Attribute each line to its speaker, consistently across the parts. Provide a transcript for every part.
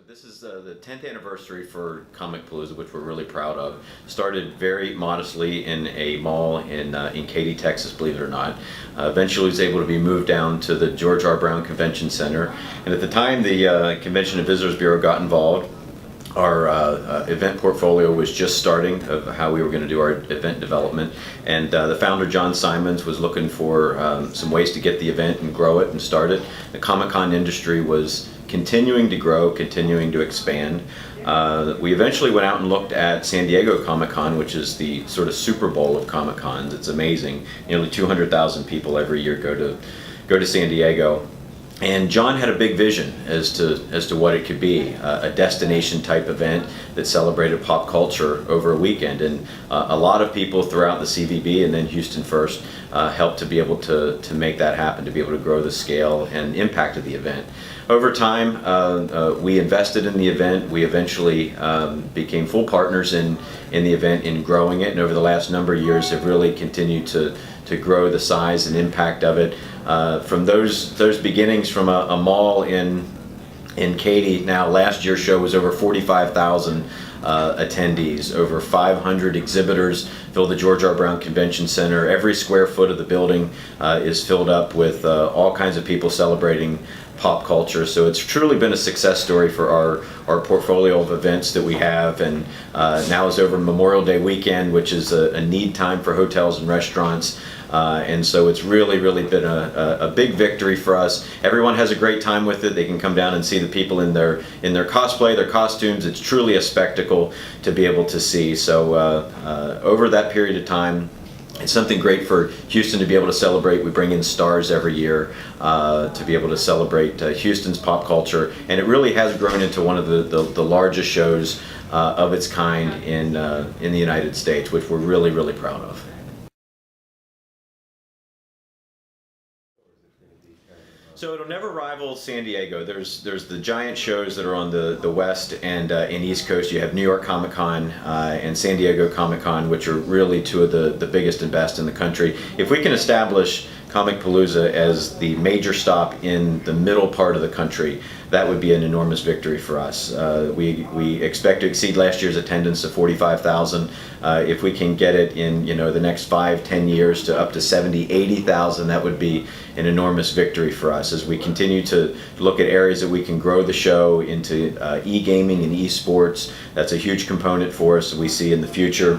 Speaker 1: This is the 10th anniversary for Comicpalooza, which we're really proud of. Started very modestly in a mall in Katy, Texas, believe it or not. Eventually was able to be moved down to the George R. Brown Convention Center. And at the time the Convention and Visitors Bureau got involved, our event portfolio was just starting of how we were going to do our event development, and the founder John Simons was looking for some ways to get the event and grow it and start it. The Comic-Con industry was continuing to grow, continuing to expand. We eventually went out and looked at San Diego Comic-Con, which is the sort of Super Bowl of Comic-Cons. It's amazing. Nearly 200,000 people every year go to San Diego. And John had a big vision as to what it could be, a destination type event that celebrated pop culture over a weekend. And a lot of people throughout the CVB and then Houston First helped to be able to make that happen, to be able to grow the scale and impact of the event. Over time, we invested in the event. We eventually became full partners in the event, in growing it, and over the last number of years have really continued to grow the size and impact of it. From those beginnings from a mall in Katy, now last year's show was over 45,000 attendees, over 500 exhibitors filled the George R. Brown Convention Center. Every square foot of the building is filled up with all kinds of people celebrating pop culture. So it's truly been a success story for our portfolio of events that we have, and now is over Memorial Day weekend, which is a need time for hotels and restaurants. And so it's really been a big victory for us. Everyone has a great time with it. They can come down and see the people in their cosplay, their costumes. It's truly a spectacle to be able to see. So over that period of time, it's something great for Houston to be able to celebrate. We bring in stars every year to be able to celebrate Houston's pop culture, and it really has grown into one of the largest shows of its kind in the United States, which we're really proud of. So it'll never rival San Diego. There's the giant shows that are on the West and East Coast. You have New York Comic Con and San Diego Comic Con, which are really two of the biggest and best in the country. If we can establish Comicpalooza as the major stop in the middle part of the country, that would be an enormous victory for us. We expect to exceed last year's attendance of 45,000. If we can get it in the next 5-10 years to up to 70,000-80,000, that would be an enormous victory for us as we continue to look at areas that we can grow the show into e-gaming and e-sports. That's a huge component for us we see in the future.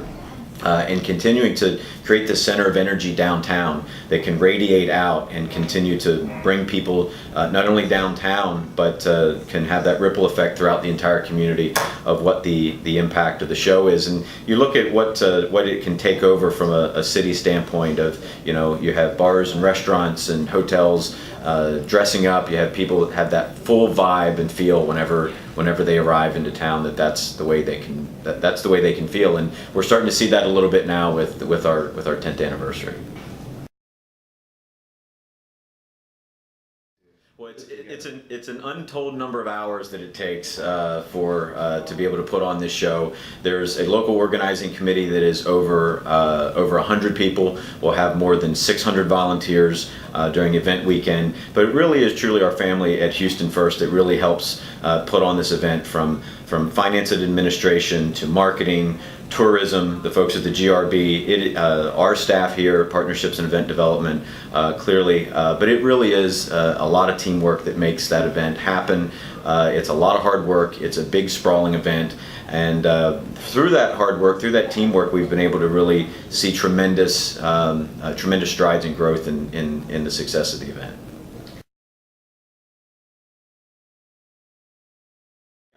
Speaker 1: And continuing to create this center of energy downtown that can radiate out and continue to bring people not only downtown, but can have that ripple effect throughout the entire community of what the impact of the show is. And you look at what it can take over from a city standpoint of, you have bars and restaurants and hotels dressing up. You have people that have that full vibe and feel whenever they arrive into town, that's the way they can feel. And we're starting to see that a little bit now with our 10th anniversary. Well, it's an untold number of hours that it takes to be able to put on this show. There's a local organizing committee that is over 100 people. We'll have more than 600 volunteers during event weekend. But it really is truly our family at Houston First that really helps put on this event, from finance and administration to marketing, tourism, the folks at the GRB, our staff here, partnerships and event development, clearly. But it really is a lot of teamwork that makes that event happen. It's a lot of hard work. It's a big, sprawling event. And through that hard work, through that teamwork, we've been able to really see tremendous strides and growth in the success of the event.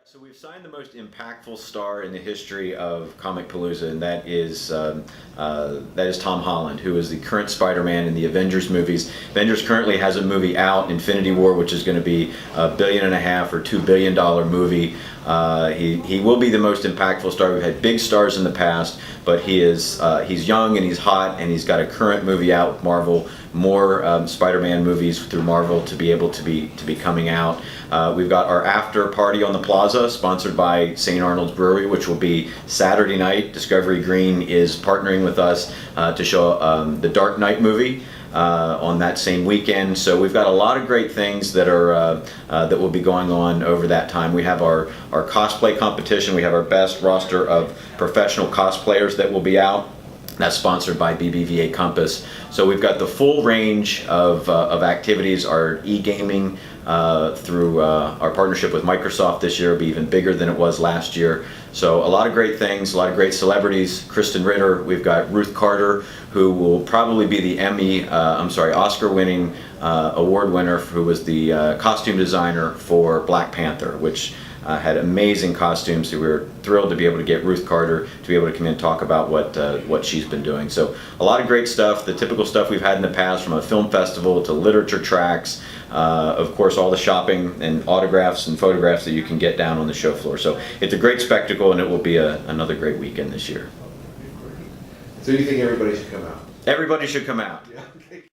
Speaker 1: So we've signed the most impactful star in the history of Comicpalooza, and that is Tom Holland, who is the current Spider-Man in the Avengers movies. Avengers currently has a movie out, Infinity War, which is going to be $1.5 billion or $2 billion movie. He will be the most impactful star. We've had big stars in the past, but he's young and he's hot, and he's got a current movie out with Marvel, more Spider-Man movies through Marvel to be able to be coming out. We've got our after party on the Plaza, sponsored by St. Arnold's Brewery, which will be Saturday night. Discovery Green is partnering with us to show the Dark Knight movie. on that same weekend. So we've got a lot of great things that are that will be going on over that time. We have our cosplay competition. We have our best roster of professional cosplayers that will be out. That's sponsored by BBVA Compass. So we've got the full range of activities. Our e-gaming through our partnership with Microsoft this year will be even bigger than it was last year. So a lot of great things, a lot of great celebrities. Kristen Ritter, we've got Ruth Carter, who will probably be the Oscar-winning award winner, who was the costume designer for Black Panther, which had amazing costumes. So we were thrilled to be able to get Ruth Carter to be able to come in and talk about what she's been doing. So a lot of great stuff, the typical stuff we've had in the past, from a film festival to literature tracks, of course all the shopping and autographs and photographs that you can get down on the show floor. So it's a great spectacle, and it will be another great weekend this year.
Speaker 2: So you think everybody should come out?
Speaker 1: Everybody should come out.
Speaker 2: Yeah, okay.